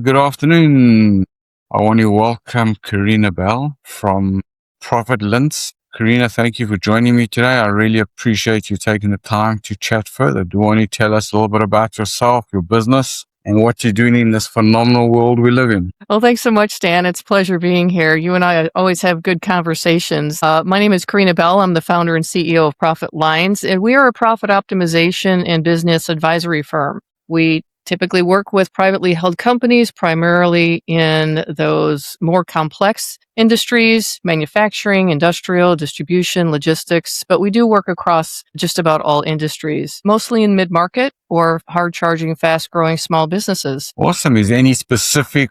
good afternoon. I want to welcome Karena Bell from Profit Lints. Karena, thank you for joining me today. I really appreciate you taking the time to chat further. Do you want to tell us a little bit about yourself, your business, and what you're doing in this phenomenal world we live in? Well, thanks so much, Dan. It's a pleasure being here. You and I always have good conversations. My name is Karena Bell. I'm the founder and CEO of Profit Lines, and we are a profit optimization and business advisory firm. We typically work with privately held companies, primarily in those more complex industries, manufacturing, industrial, distribution, logistics, but we do work across just about all industries, mostly in mid-market or hard-charging, fast-growing small businesses. Awesome. Is there any specific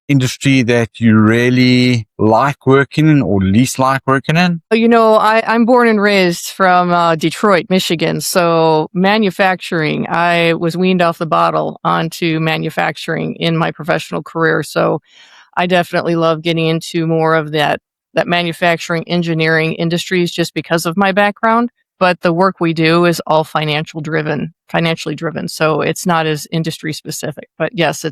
industry that you really like working in or least like working in? I'm born and raised from Detroit, Michigan. So manufacturing, I was weaned off the bottle onto manufacturing in my professional career. So I definitely love getting into more of that manufacturing engineering industries just because of my background. But the work we do is all financially driven. So it's not as industry specific. But yes,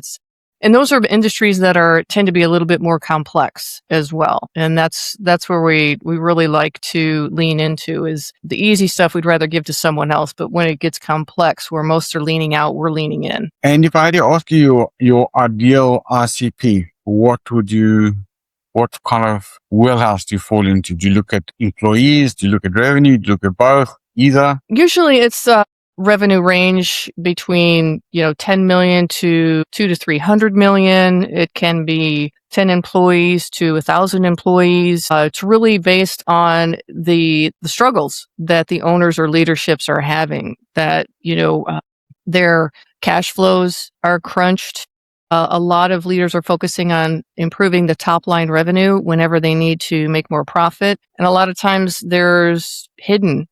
and those are industries that tend to be a little bit more complex as well. And that's where we really like to lean into is the easy stuff we'd rather give to someone else. But when it gets complex, where most are leaning out, we're leaning in. And if I had to ask you your ideal ICP, what kind of wheelhouse do you fall into? Do you look at employees? Do you look at revenue? Do you look at both? Either? Usually it's revenue range between 10 million to 2 to 300 million. It can be 10 employees to 1,000 employees. It's really based on the struggles that the owners or leaderships are having. That their cash flows are crunched. A lot of leaders are focusing on improving the top line revenue whenever they need to make more profit, and a lot of times there's hidden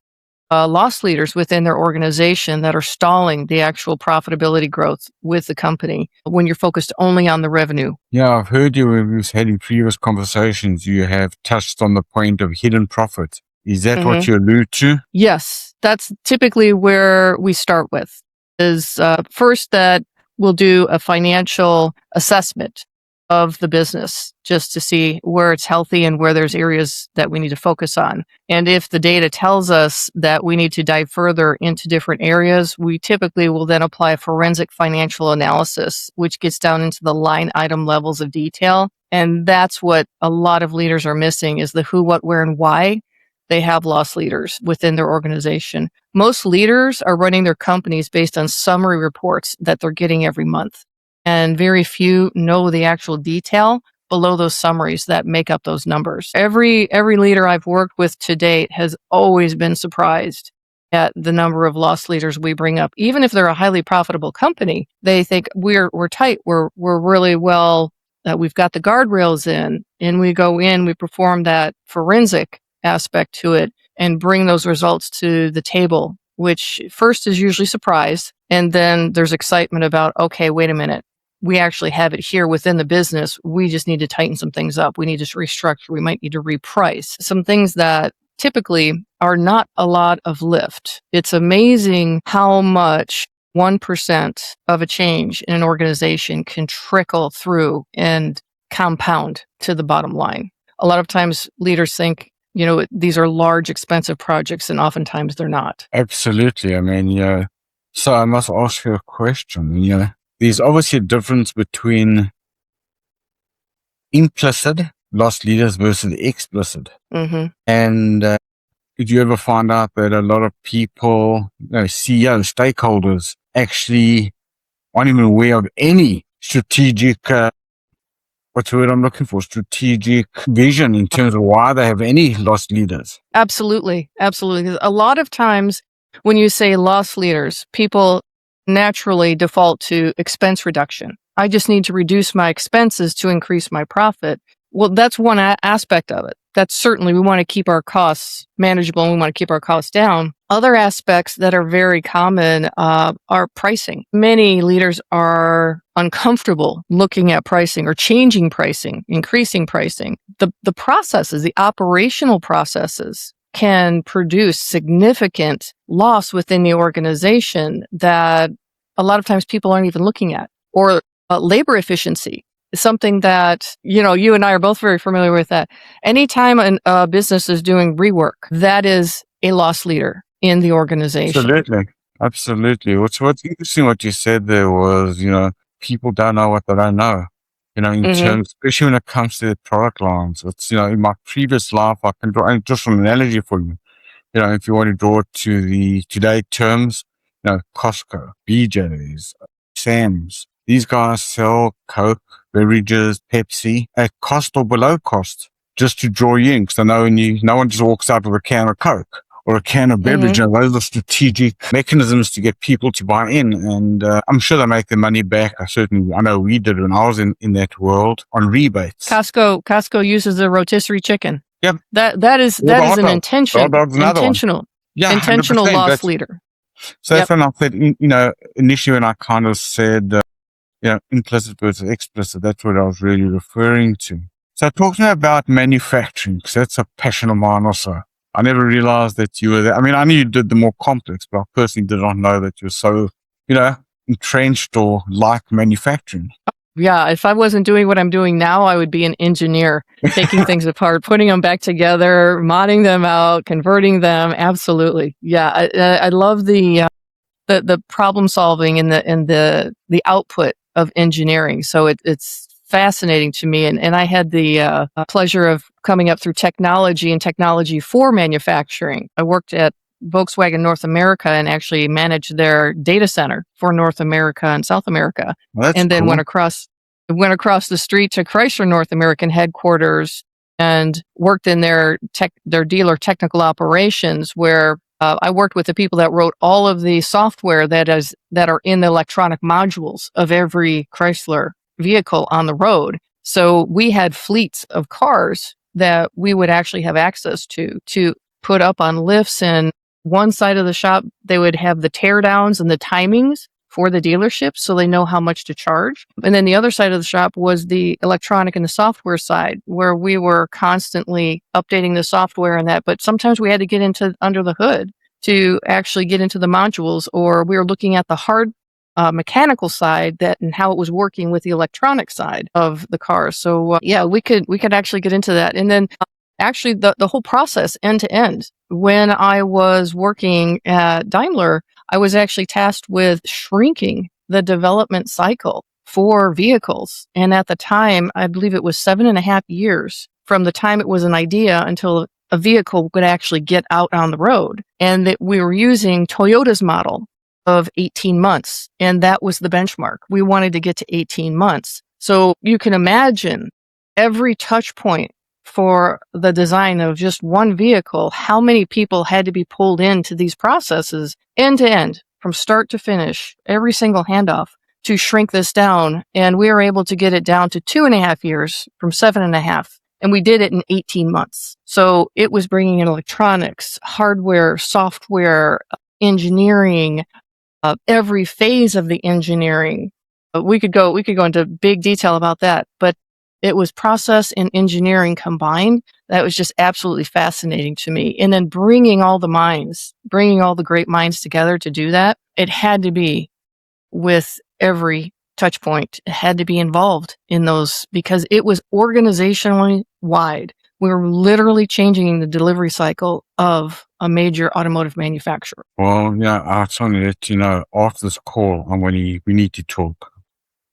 loss leaders within their organization that are stalling the actual profitability growth with the company when you're focused only on the revenue. Yeah, I've heard you when we've had in previous conversations, you have touched on the point of hidden profit. Is that what you allude to? Yes, that's typically where we start with. Is first that we'll do a financial assessment of the business just to see where it's healthy and where there's areas that we need to focus on. And if the data tells us that we need to dive further into different areas, we typically will then apply a forensic financial analysis, which gets down into the line item levels of detail. And that's what a lot of leaders are missing is the who, what, where, and why they have lost leaders within their organization. Most leaders are running their companies based on summary reports that they're getting every month. And very few know the actual detail below those summaries that make up those numbers. Every leader I've worked with to date has always been surprised at the number of loss leaders we bring up. Even if they're a highly profitable company, they think we're tight, we're really well, we've got the guardrails in, and we go in, we perform that forensic aspect to it and bring those results to the table, which first is usually surprise. And then there's excitement about, okay, wait a minute. We actually have it here within the business. We just need to tighten some things up. We need to restructure. We might need to reprice some things that typically are not a lot of lift. It's amazing how much 1% of a change in an organization can trickle through and compound to the bottom line. A lot of times leaders think, these are large, expensive projects, and oftentimes they're not. Absolutely. I mean, so I must ask you a question. There's obviously a difference between implicit loss leaders versus explicit. And did you ever find out that a lot of people, CEOs, stakeholders, actually aren't even aware of any strategic, what's the word I'm looking for? Strategic vision in terms of why they have any loss leaders? Absolutely. Absolutely. A lot of times when you say loss leaders, people naturally default to expense reduction. I just need to reduce my expenses to increase my profit. Well, that's one aspect of it. That's certainly, we want to keep our costs manageable and we want to keep our costs down. Other aspects that are very common are pricing. Many leaders are uncomfortable looking at pricing or changing pricing, increasing pricing. The processes, the operational processes can produce significant loss within the organization that a lot of times people aren't even looking at. Or Labor efficiency is something that, you and I are both very familiar with that. Anytime a business is doing rework, that is a loss leader in the organization. Absolutely. What's interesting what you said there was, people don't know what they don't know. In terms, especially when it comes to the product lines. It's, in my previous life, I can draw just an analogy for you. If you want to draw it to the today terms, Costco, BJ's, Sam's, these guys sell Coke, beverages, Pepsi at cost or below cost just to draw you in. Because I know no one just walks out with a can of Coke or a can of beverage. Those are strategic mechanisms to get people to buy in. And I'm sure they make their money back. I know we did when I was in that world on rebates. Costco uses a rotisserie chicken. Yep. That is an intentional loss leader. So that's when I said, initially when I kind of said, implicit versus explicit, that's what I was really referring to. So talk to me about manufacturing, because that's a passion of mine also. I never realized that you were there. I mean, I knew you did the more complex, but I personally did not know that you're so, entrenched or like manufacturing. Yeah, if I wasn't doing what I'm doing now, I would be an engineer, taking things apart, putting them back together, modding them out, converting them. Absolutely. Yeah, I love the problem solving and the output of engineering. So it's fascinating to me. And I had the pleasure of coming up through technology and technology for manufacturing. I worked at Volkswagen North America and actually managed their data center for North America and South America. Well, and then cool. went across the street to Chrysler North American headquarters and worked in their dealer technical operations, where I worked with the people that wrote all of the software that are in the electronic modules of every Chrysler vehicle on the road. So we had fleets of cars that we would actually have access to put up on lifts. And one side of the shop, they would have the teardowns and the timings for the dealership, so they know how much to charge. And then the other side of the shop was the electronic and the software side, where we were constantly updating the software and that. But sometimes we had to get into under the hood to actually get into the modules, or we were looking at the hard mechanical side and how it was working with the electronic side of the car. So we could actually get into that. And then actually the whole process end to end. When I was working at Daimler, I was actually tasked with shrinking the development cycle for vehicles. And at the time, I believe it was 7.5 years from the time it was an idea until a vehicle would actually get out on the road. And that we were using Toyota's model of 18 months. And that was the benchmark. We wanted to get to 18 months. So you can imagine every touch point for the design of just one vehicle, how many people had to be pulled into these processes end to end, from start to finish, every single handoff to shrink this down. And we were able to get it down to 2.5 years from 7.5. And we did it in 18 months. So it was bringing in electronics, hardware, software, engineering, every phase of the engineering. We could go into big detail about that, but it was process and engineering combined. That was just absolutely fascinating to me. And then bringing all the great minds together to do that, it had to be with every touch point. It had to be involved in those because it was organizationally wide. We were literally changing the delivery cycle of a major automotive manufacturer. Well, yeah, I just want to let you know, after this call, we need to talk,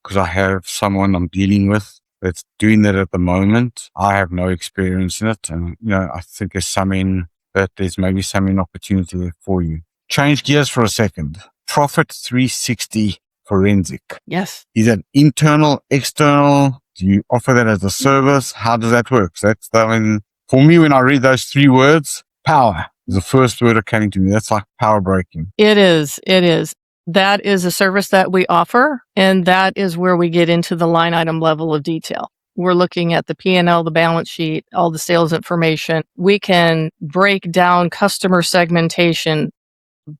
because I have someone I'm dealing with that's doing that at the moment. I have no experience in it. And, I think there's maybe some opportunity there for you. Change gears for a second. Profit 360 Forensic. Yes. Is that internal, external? Do you offer that as a service? How does that work? So for me, when I read those 3 words, power is the first word that came to me. That's like power breaking. It is. That is a service that we offer, and that is where we get into the line item level of detail. We're looking at the P&L, the balance sheet, all the sales information. We can break down customer segmentation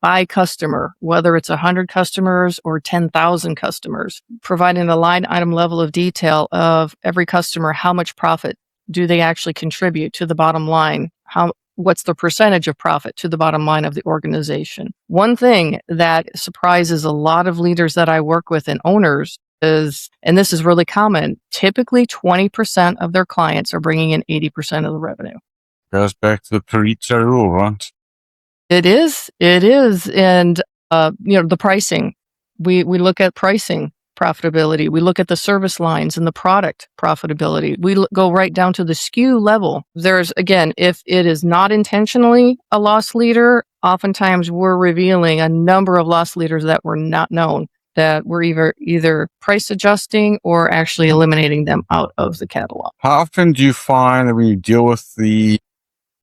by customer, whether it's 100 customers or 10,000 customers, providing the line item level of detail of every customer. How much profit do they actually contribute to the bottom line? What's the percentage of profit to the bottom line of the organization? One thing that surprises a lot of leaders that I work with and owners and this is really common, typically 20% of their clients are bringing in 80% of the revenue. Goes back to the Pareto rule, right? It is. And, the pricing, we look at pricing profitability. We look at the service lines and the product profitability. We go right down to the SKU level. There's, again, if it is not intentionally a loss leader, oftentimes we're revealing a number of loss leaders that were not known, that we're either price adjusting or actually eliminating them out of the catalog. How often do you find that when you deal with I'm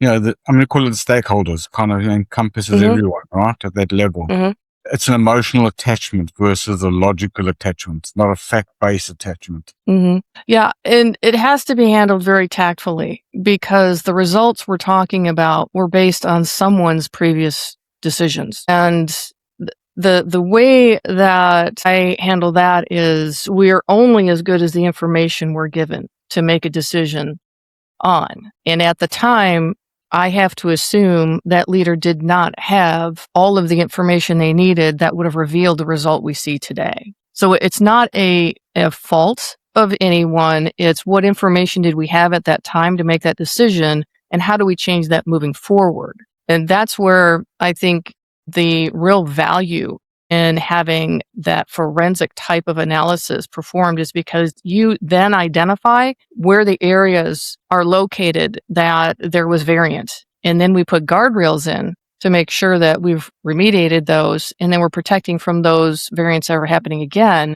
going to call it the stakeholders, kind of encompasses everyone, right, at that level. It's an emotional attachment versus a logical attachment. It's not a fact-based attachment. Yeah, and it has to be handled very tactfully because the results we're talking about were based on someone's previous decisions. And the way that I handle that is we are only as good as the information we're given to make a decision on. And at the time, I have to assume that leader did not have all of the information they needed that would have revealed the result we see today. So it's not a fault of anyone. It's what information did we have at that time to make that decision, and how do we change that moving forward? And that's where I think the real value in having that forensic type of analysis performed is because you then identify where the areas are located that there was variance. And then we put guardrails in to make sure that we've remediated those, and then we're protecting from those variants ever happening again.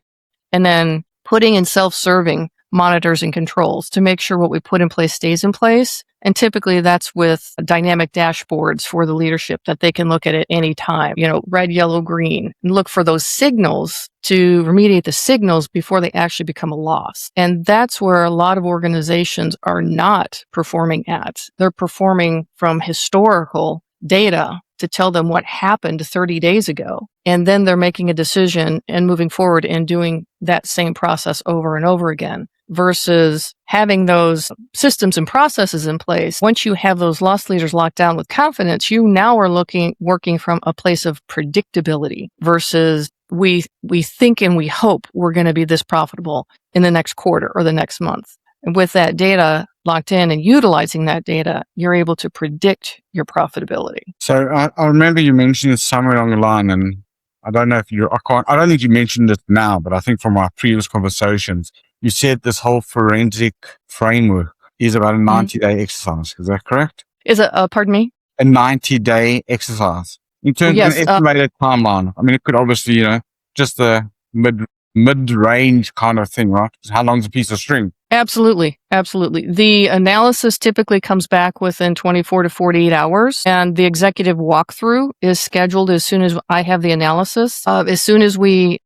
And then putting in self-serving monitors and controls to make sure what we put in place stays in place. And typically that's with dynamic dashboards for the leadership that they can look at any time, red, yellow, green, and look for those signals to remediate the signals before they actually become a loss. And that's where a lot of organizations are not performing at. They're performing from historical data to tell them what happened 30 days ago. And then they're making a decision and moving forward and doing that same process over and over again, versus having those systems and processes in place. Once you have those loss leaders locked down with confidence, you now are working from a place of predictability versus we think and we hope we're going to be this profitable in the next quarter or the next month. And with that data locked in and utilizing that data, you're able to predict your profitability. So I remember you mentioned it somewhere along the line, and I don't know if I don't think you mentioned it now, but I think from our previous conversations, you said this whole forensic framework is about a 90-day exercise. Is that correct? Is it, pardon me? A 90-day exercise. In terms of an estimated timeline. I mean, it could obviously, just a mid-range kind of thing, right? How long's a piece of string? Absolutely. The analysis typically comes back within 24 to 48 hours, and the executive walkthrough is scheduled as soon as I have the analysis. As soon as we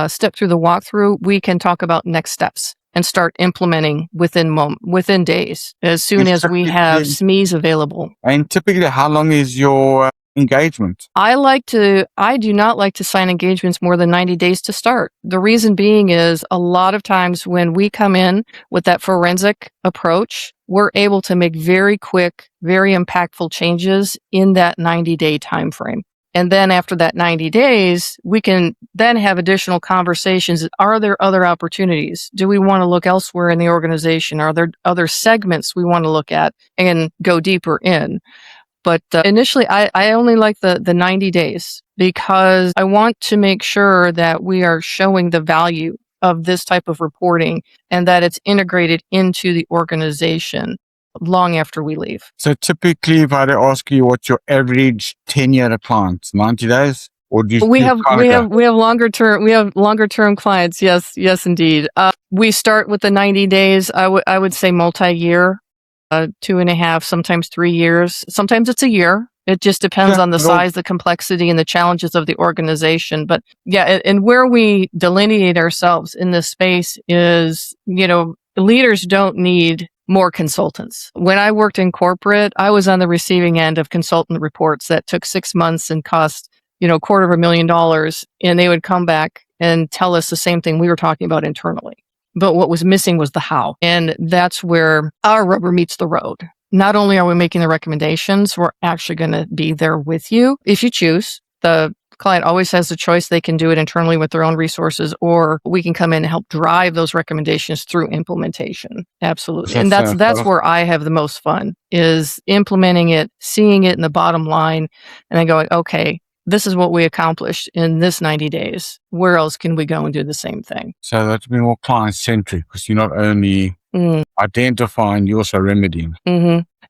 step through the walkthrough, we can talk about next steps and start implementing within days, as soon as we have SMEs available. And typically, how long is your engagement? I do not like to sign engagements more than 90 days to start. The reason being is a lot of times when we come in with that forensic approach, we're able to make very quick, very impactful changes in that 90-day time frame. And then after that 90 days, we can then have additional conversations. Are there other opportunities? Do we want to look elsewhere in the organization? Are there other segments we want to look at and go deeper in? But initially, I only like the 90 days because I want to make sure that we are showing the value of this type of reporting and that it's integrated into the organization long after we leave. So typically, if I had to ask you what's your average tenure of clients, 90 days? Or do you we have longer term clients. Yes, indeed. We start with the 90 days. I would say multi-year. 2.5, sometimes 3 years. Sometimes it's a year. It just depends on the size, the complexity, and the challenges of the organization. But yeah, and where we delineate ourselves in this space is, leaders don't need more consultants. When I worked in corporate, I was on the receiving end of consultant reports that took 6 months and cost, $250,000, and they would come back and tell us the same thing we were talking about internally. But what was missing was the how. And that's where our rubber meets the road. Not only are we making the recommendations, we're actually going to be there with you if you choose. The client always has the choice. They can do it internally with their own resources, or we can come in and help drive those recommendations through implementation. Absolutely. And that's where I have the most fun, is implementing it, seeing it in the bottom line, and then going, okay, this is what we accomplished in this 90 days. Where else can we go and do the same thing? So that's been more client-centric, because you're not only identifying, you're also remedying.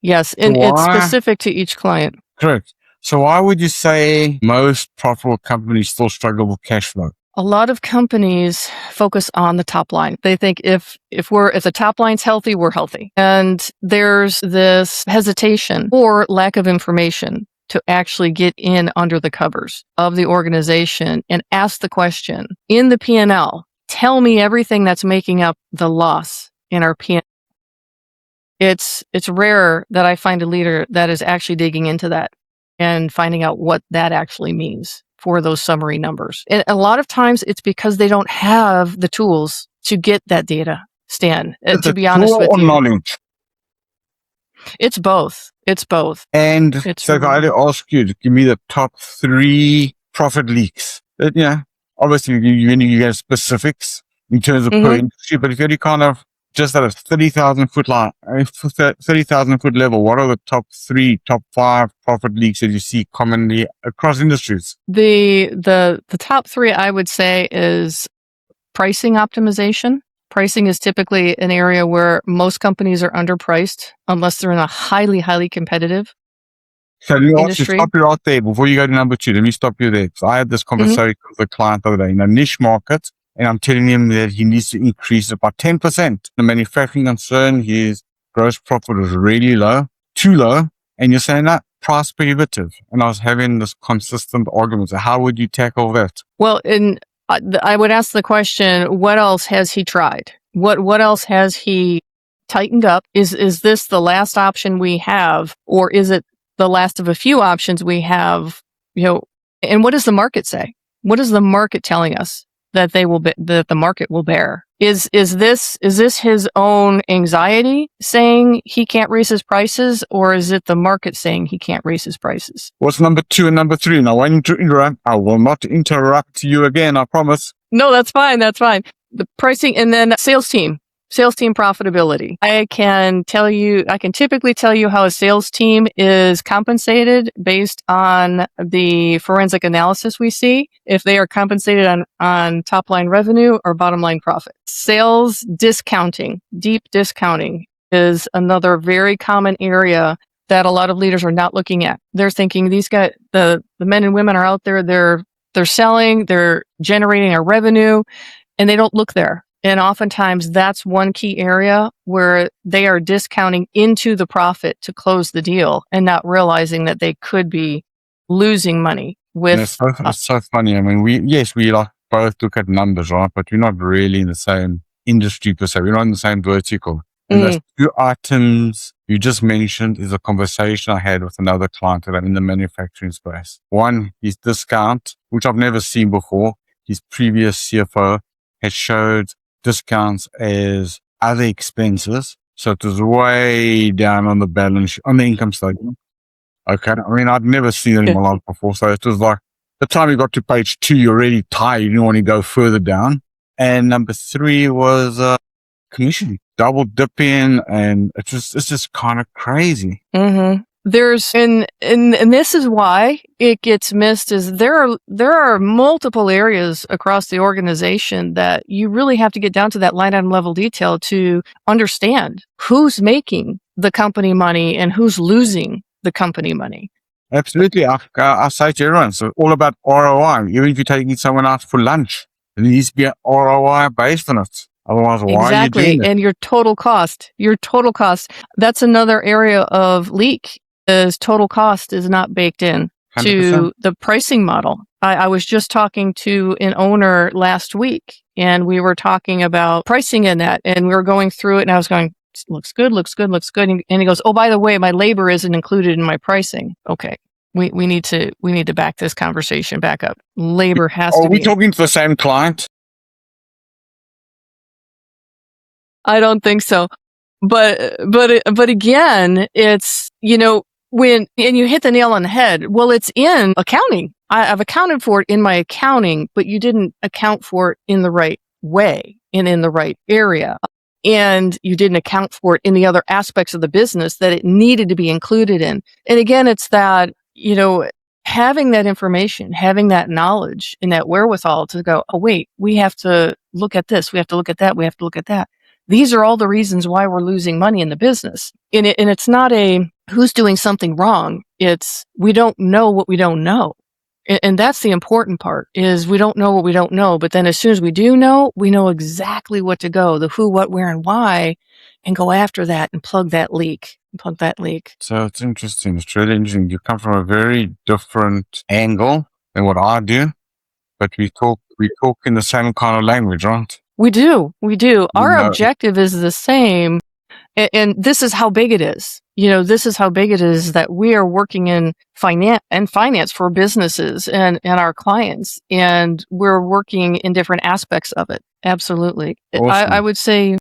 Yes, and it's specific to each client. Correct. So why would you say most profitable companies still struggle with cash flow? A lot of companies focus on the top line. They think if the top line's healthy, we're healthy. And there's this hesitation or lack of information to actually get in under the covers of the organization and ask the question, in the P&L, tell me everything that's making up the loss in our P&L. It's rare that I find a leader that is actually digging into that and finding out what that actually means for those summary numbers. And a lot of times it's because they don't have the tools to get that data, Stan, to be honest with you. Knowledge? It's both. And so if I had to ask you to give me the top 3 profit leaks, obviously you get specifics in terms of per industry, but if you kind of just at a 30,000 foot line, 30,000 foot level, what are the top 3, top 5 profit leaks that you see commonly across industries? The top 3 I would say is pricing optimization. Pricing is typically an area where most companies are underpriced unless they're in a highly, highly competitive industry. Stop you right there before you go to number 2. Let me stop you there. So I had this conversation with a client the other day in a niche market, and I'm telling him that he needs to increase it by 10%. The manufacturing concern, his gross profit was really low, too low, and you're saying that price prohibitive. And I was having this consistent argument. So how would you tackle that? Well, I would ask the question, what else has he tried? What else has he tightened up? Is this the last option we have, or is it the last of a few options we have? And what does the market say? What is the market telling us that that the market will bear? Is this his own anxiety saying he can't raise his prices, or is it the market saying he can't raise his prices? What's number 2 and number 3? Now, I need to interrupt. I will not interrupt you again, I promise. No, that's fine. The pricing, and then sales team profitability. I can typically tell you how a sales team is compensated based on the forensic analysis we see, if they are compensated on top line revenue or bottom line profit. Sales discounting, deep discounting, is another very common area that a lot of leaders are not looking at. They're thinking these guys, the men and women are out there, they're selling, they're generating a revenue, and they don't look there. And oftentimes that's one key area where they are discounting into the profit to close the deal and not realizing that they could be losing money with. It's so funny. I mean, we like both look at numbers, right? But we're not really in the same industry per se. We're not in the same vertical. And those 2 items you just mentioned is a conversation I had with another client that I'm in the manufacturing space. One, his discount, which I've never seen before. His previous CFO had showed discounts as other expenses. So it was way down on the balance, on the income statement. Okay. I mean, I'd never seen it in my life before. So it was like the time you got to page 2, you're already tired. You didn't want to go further down. And number 3 was commission, double dipping. And it's just kind of crazy. There's and this is why it gets missed, is there are multiple areas across the organization that you really have to get down to that line item level detail to understand who's making the company money and who's losing the company money. Absolutely. I say to everyone, so all about ROI. Even if you're taking someone out for lunch, it needs to be an ROI based on it. Otherwise, why are you doing it? And your total cost. That's another area of leak. Is total cost is not baked in 100%. To the pricing model. I was just talking to an owner last week, and we were talking about pricing in that, and we were going through it, and I was going, looks good. And he goes, oh, by the way, my labor isn't included in my pricing. Okay. We need to back this conversation back up. Labor has to be. Are we talking to the same client? I don't think so. But again, it's, and you hit the nail on the head. Well, it's in accounting. I've accounted for it in my accounting, but you didn't account for it in the right way and in the right area. And you didn't account for it in the other aspects of the business that it needed to be included in. And again, it's that, having that information, having that knowledge and that wherewithal to go, oh, wait, we have to look at this. We have to look at that. We have to look at that. These are all the reasons why we're losing money in the business. And it's not a who's doing something wrong. It's we don't know what we don't know. And that's the important part is we don't know what we don't know. But then as soon as we do know, we know exactly what to go, the who, what, where, and why, and go after that and plug that leak. So it's interesting. It's really interesting. You come from a very different angle than what I do, but we talk in the same kind of language, right? We do. Our objective is the same. And this is how big it is. This is how big it is that we are working in finance for businesses and our clients. And we're working in different aspects of it. Absolutely. Awesome. I would say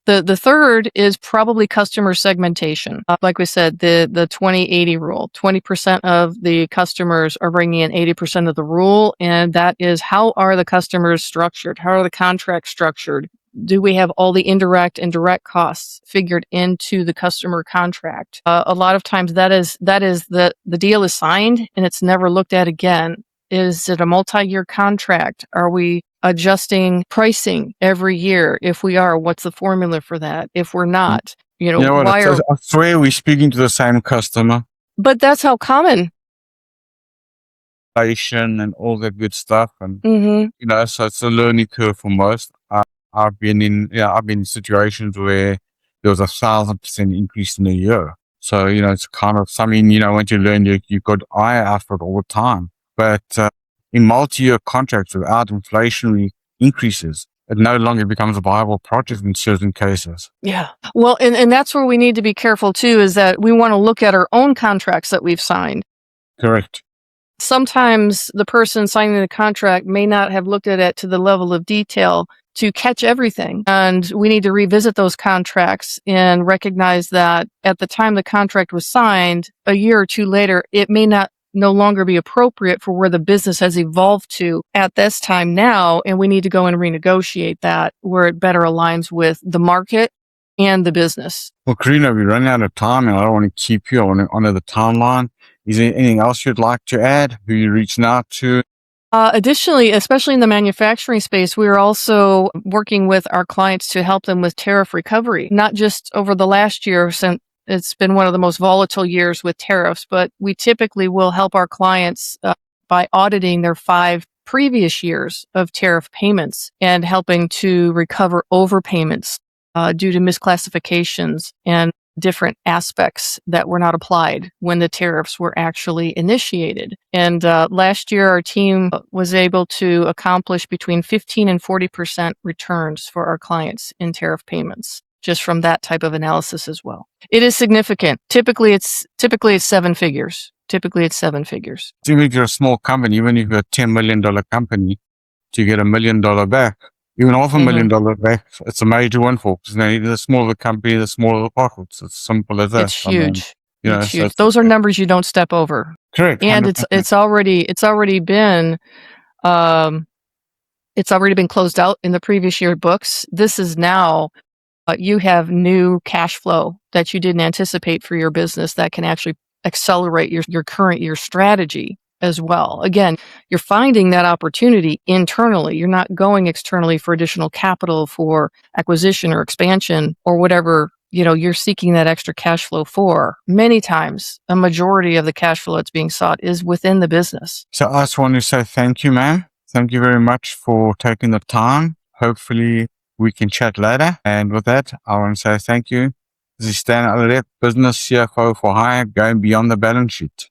the third is probably customer segmentation. Like we said, the 20-80 rule. 20% of the customers are bringing in 80% of the rule. And that is how are the customers structured? How are the contracts structured? Do we have all the indirect and direct costs figured into the customer contract? A lot of times that is the deal is signed and it's never looked at again. Is it a multi-year contract? Are we adjusting pricing every year? If we are, what's the formula for that? If we're not, I swear we're speaking to the same customer. But that's how common. And all that good stuff. And, so it's a learning curve for most. I've been in situations where there was 1,000% increase in a year. So, it's kind of something, once you learn, you've got eye out for it all the time. But in multi-year contracts without inflationary increases, it no longer becomes a viable project in certain cases. Yeah. Well, and that's where we need to be careful too, is that we want to look at our own contracts that we've signed. Correct. Sometimes the person signing the contract may not have looked at it to the level of detail to catch everything. And we need to revisit those contracts and recognize that at the time the contract was signed, a year or two later, it may no longer be appropriate for where the business has evolved to at this time now. And we need to go and renegotiate that where it better aligns with the market and the business. Well, Karena, we're running out of time and I don't want to keep you on the timeline. Is there anything else you'd like to add? Who you're reaching out to? Additionally, especially in the manufacturing space, we are also working with our clients to help them with tariff recovery, not just over the last year, since it's been one of the most volatile years with tariffs, but we typically will help our clients by auditing their 5 previous years of tariff payments and helping to recover overpayments due to misclassifications and different aspects that were not applied when the tariffs were actually initiated. And last year, our team was able to accomplish between 15 and 40% returns for our clients in tariff payments, just from that type of analysis as well. It is significant. Typically, it's 7 figures. Even if you're a small company, even if you're a $10 million company, to get $1 million back, even $500,000 back, it's a major windfall. Because the smaller the company, the smaller the pockets. It's simple as that. It's huge. Huge. Those are numbers you don't step over. Correct. And 100%. it's already been closed out in the previous year books. This is now you have new cash flow that you didn't anticipate for your business that can actually accelerate your current year strategy as well. Again, you're finding that opportunity internally. You're not going externally for additional capital for acquisition or expansion or whatever, you're seeking that extra cash flow for. Many times, a majority of the cash flow that's being sought is within the business. So I just want to say thank you, ma'am. Thank you very much for taking the time. Hopefully we can chat later. And with that, I want to say thank you. This is Stan Aleret, Business CFO for Hire, going beyond the balance sheet.